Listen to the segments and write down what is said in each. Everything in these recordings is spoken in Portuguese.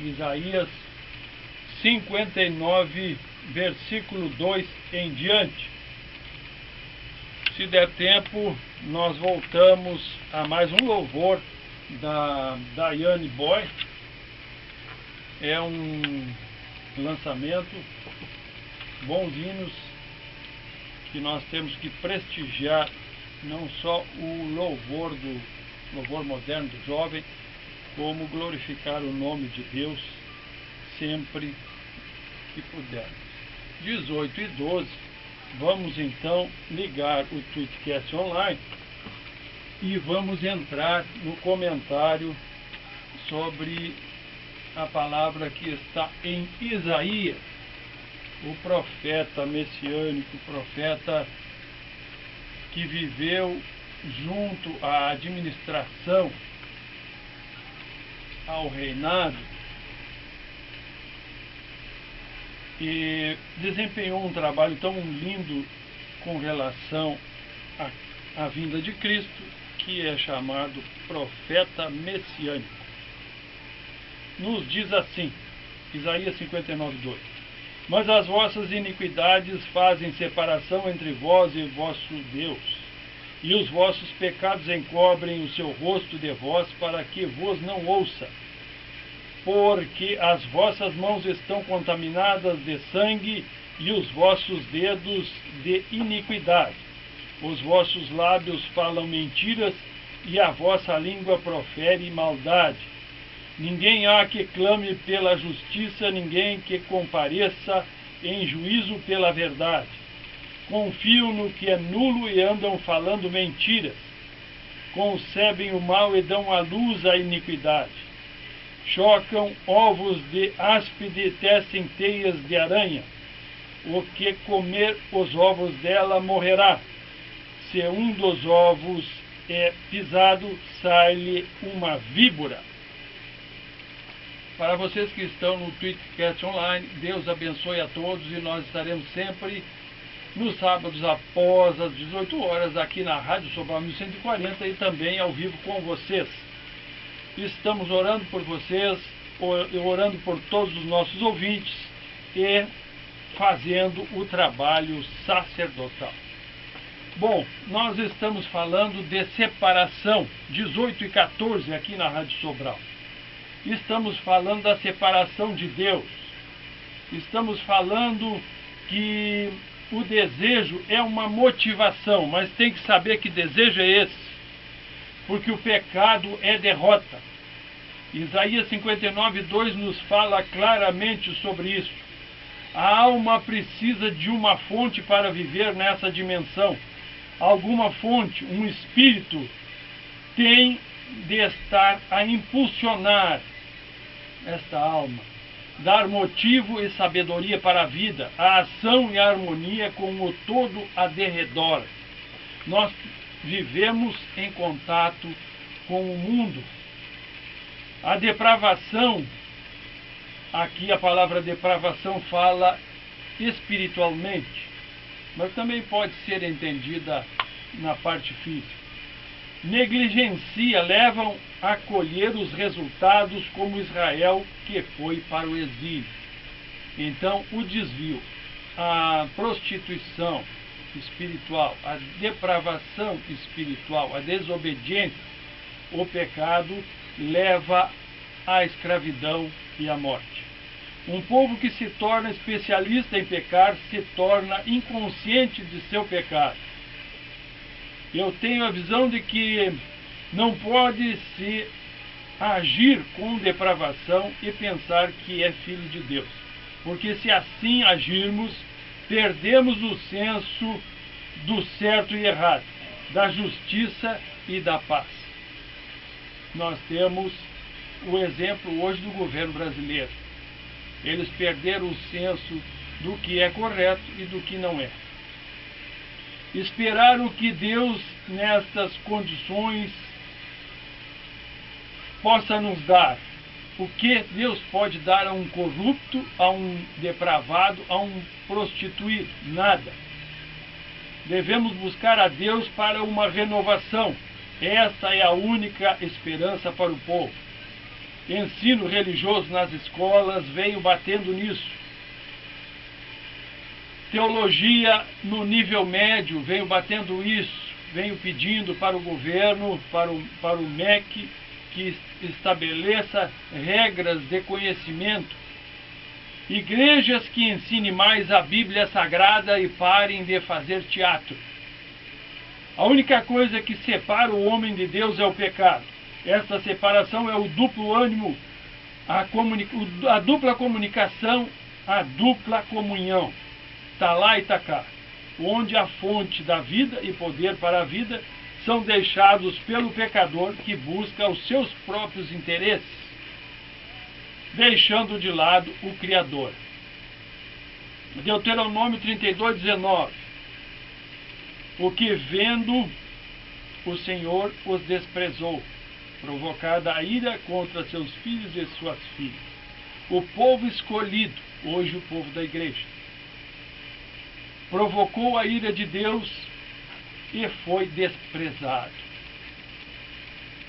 Isaías 59, versículo 2 em diante. Se der tempo, nós voltamos a mais um louvor da Diane Boy. É um lançamento, bons hinos que nós temos que prestigiar, não só o louvor moderno do jovem, como glorificar o nome de Deus sempre que pudermos. 18 e 12, vamos então ligar o Tweetcast Online e vamos entrar no comentário sobre a palavra que está em Isaías, o profeta messiânico, profeta que viveu junto à administração, ao reinado, e desempenhou um trabalho tão lindo com relação à vinda de Cristo, que é chamado profeta messiânico. Nos diz assim, Isaías 59, 2: Mas as vossas iniquidades fazem separação entre vós e vosso Deus, e os vossos pecados encobrem o seu rosto de vós, para que vos não ouça. Porque as vossas mãos estão contaminadas de sangue, e os vossos dedos de iniquidade. Os vossos lábios falam mentiras, e a vossa língua profere maldade. Ninguém há que clame pela justiça, ninguém que compareça em juízo pela verdade. Confiam no que é nulo e andam falando mentiras. Concebem o mal e dão à luz a iniquidade. Chocam ovos de áspide e tecem teias de aranha. O que comer os ovos dela morrerá. Se um dos ovos é pisado, sai-lhe uma víbora. Para vocês que estão no Tweetcast Online, Deus abençoe a todos, e nós estaremos sempre nos sábados após as 18 horas aqui na Rádio Sobral 1140 e também ao vivo com vocês. Estamos orando por vocês, orando por todos os nossos ouvintes e fazendo o trabalho sacerdotal. Bom, nós estamos falando de separação, 18 e 14 aqui na Rádio Sobral. Estamos falando da separação de Deus. Estamos falando que o desejo é uma motivação, mas tem que saber que desejo é esse, porque o pecado é derrota. Isaías 59, 2 nos fala claramente sobre isso. A alma precisa de uma fonte para viver nessa dimensão. Alguma fonte, um espírito, tem de estar a impulsionar esta alma, dar motivo e sabedoria para a vida, a ação e a harmonia com o todo a derredor. Nós vivemos em contato com o mundo. A depravação, aqui a palavra depravação fala espiritualmente, mas também pode ser entendida na parte física. Negligencia, levam a colher os resultados como Israel, que foi para o exílio. Então, o desvio, a prostituição espiritual, a depravação espiritual, a desobediência, o pecado leva à escravidão e à morte. Um povo que se torna especialista em pecar se torna inconsciente de seu pecado. Eu tenho a visão de que não pode se agir com depravação e pensar que é filho de Deus. Porque se assim agirmos, perdemos o senso do certo e errado, da justiça e da paz. Nós temos o exemplo hoje do governo brasileiro. Eles perderam o senso do que é correto e do que não é. Esperaram que Deus, nestas condições, possa nos dar. O que Deus pode dar a um corrupto, a um depravado, a um prostituído? Nada. Devemos buscar a Deus para uma renovação. Esta é a única esperança para o povo. ensino religioso nas escolas veio batendo nisso. Teologia no nível médio veio batendo isso, veio pedindo para o governo, para o MEC, que estabeleça regras de conhecimento. Igrejas que ensinem mais a Bíblia Sagrada e parem de fazer teatro. A única coisa que separa o homem de Deus é o pecado. Esta separação é o duplo ânimo, a dupla comunicação, a dupla comunhão. Está lá e está cá. Onde a fonte da vida e poder para a vida são deixados pelo pecador que busca os seus próprios interesses, deixando de lado o Criador. Deuteronômio 32:19. O que vendo o Senhor os desprezou, provocada a ira contra seus filhos e suas filhas. O povo escolhido, hoje o povo da igreja, provocou a ira de Deus e foi desprezado.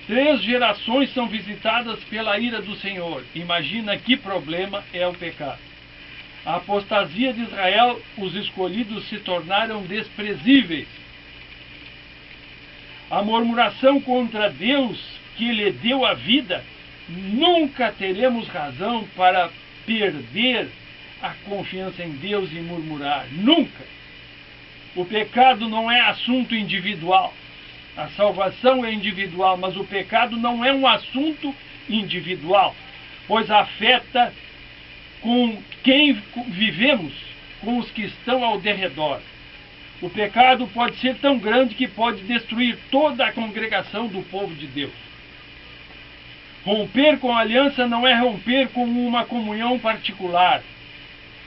3 gerações são visitadas pela ira do Senhor. Imagina que problema é o pecado. A apostasia de Israel, os escolhidos se tornaram desprezíveis. A murmuração contra Deus, que lhe deu a vida, nunca teremos razão para perder a confiança em Deus e murmurar. Nunca. O pecado não é assunto individual. A salvação é individual, mas o pecado não é um assunto individual, pois afeta com quem vivemos, com os que estão ao derredor. O pecado pode ser tão grande que pode destruir toda a congregação do povo de Deus. Romper com a aliança não é romper com uma comunhão particular,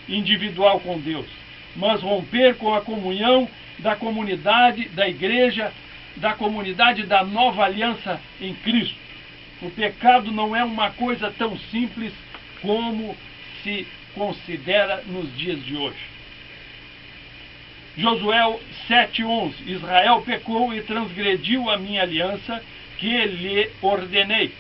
individual com Deus, mas romper com a comunhão da comunidade, da igreja, da comunidade da nova aliança em Cristo. O pecado não é uma coisa tão simples como se considera nos dias de hoje. Josué 7:11. Israel pecou e transgrediu a minha aliança que lhe ordenei.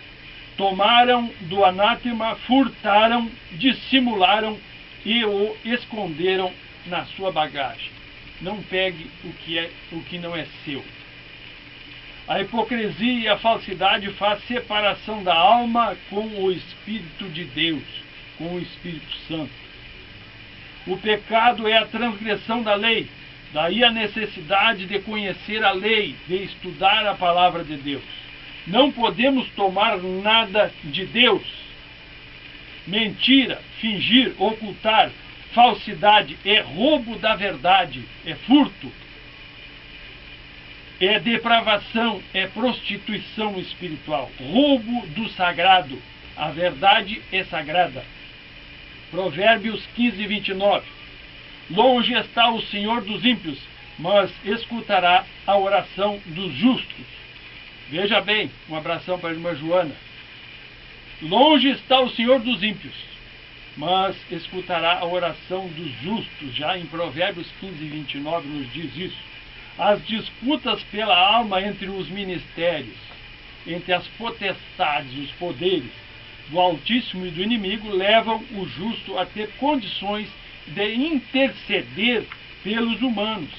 Tomaram do anátema, furtaram, dissimularam e o esconderam na sua bagagem. Não pegue o que não é seu. A hipocrisia e a falsidade faz separação da alma com o Espírito de Deus, com o Espírito Santo. O pecado é a transgressão da lei. Daí a necessidade de conhecer a lei, de estudar a palavra de Deus. Não podemos tomar nada de Deus. Mentira, fingir, ocultar, falsidade, é roubo da verdade, é furto, é depravação, é prostituição espiritual, roubo do sagrado. A verdade é sagrada. Provérbios 15:29. Longe está o Senhor dos ímpios, mas escutará a oração dos justos. Veja bem, um abração para a irmã Joana. Longe está o Senhor dos ímpios, mas escutará a oração dos justos. Já em Provérbios 15:29 nos diz isso. As disputas pela alma entre os ministérios, entre as potestades, os poderes do Altíssimo e do inimigo, levam o justo a ter condições de interceder pelos humanos,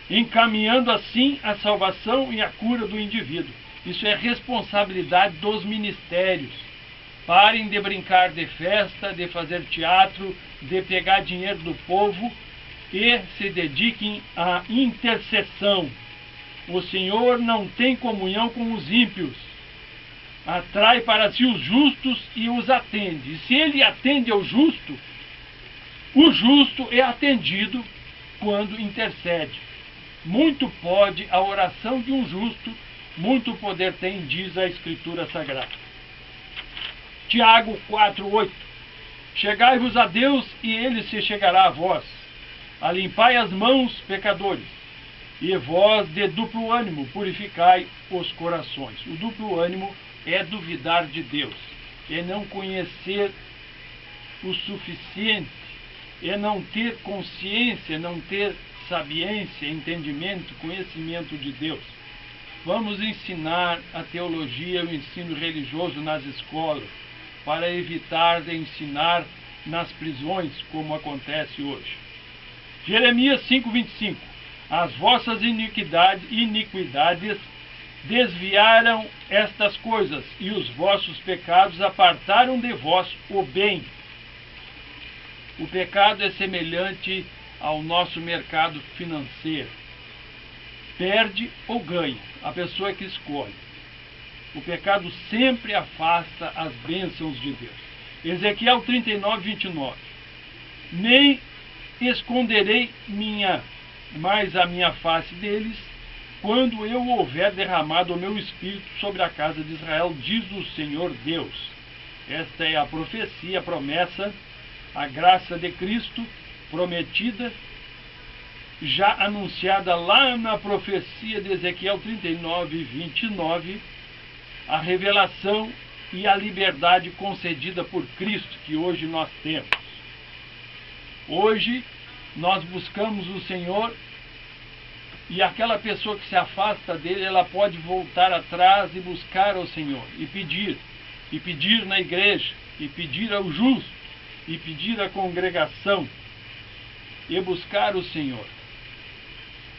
encaminhando assim a salvação e a cura do indivíduo. Isso é responsabilidade dos ministérios. Parem de brincar de festa, de fazer teatro, de pegar dinheiro do povo e se dediquem à intercessão. O Senhor não tem comunhão com os ímpios. Atrai para si os justos e os atende. E se ele atende ao justo, o justo é atendido quando intercede. Muito pode a oração de um justo, muito poder tem, diz a Escritura Sagrada. Tiago 4:8. Chegai-vos a Deus e ele se chegará a vós. Alimpai as mãos, pecadores, e vós de duplo ânimo purificai os corações. O duplo ânimo é duvidar de Deus, é não conhecer o suficiente, é não ter consciência, não ter sabiência, entendimento, conhecimento de Deus. Vamos ensinar a teologia e o ensino religioso nas escolas, para evitar de ensinar nas prisões, como acontece hoje. Jeremias 5:25. As vossas iniquidades desviaram estas coisas, e os vossos pecados apartaram de vós o bem. O pecado é semelhante ao nosso mercado financeiro. Perde ou ganha, a pessoa que escolhe. O pecado sempre afasta as bênçãos de Deus. Ezequiel 39:29. Nem esconderei mais a minha face deles, quando eu houver derramado o meu espírito sobre a casa de Israel, diz o Senhor Deus. Esta é a profecia, a promessa, a graça de Cristo prometida, já anunciada lá na profecia de Ezequiel 39:29, a revelação e a liberdade concedida por Cristo, que hoje nós temos. Hoje nós buscamos o Senhor, e aquela pessoa que se afasta dele, ela pode voltar atrás e buscar ao Senhor, e pedir na igreja, e pedir ao justo, e pedir à congregação, e buscar o Senhor.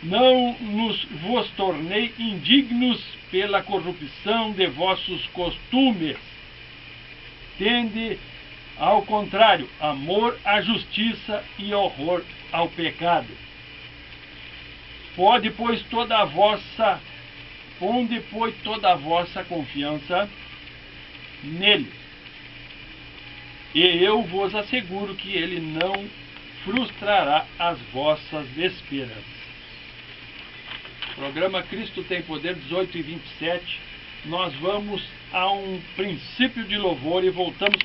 Não vos tornei indignos pela corrupção de vossos costumes. Tende, ao contrário, amor à justiça e horror ao pecado. Ponde, pois, toda a vossa confiança nele. E eu vos asseguro que ele não frustrará as vossas esperanças. Programa Cristo Tem Poder, 18:27. Nós vamos a um princípio de louvor e voltamos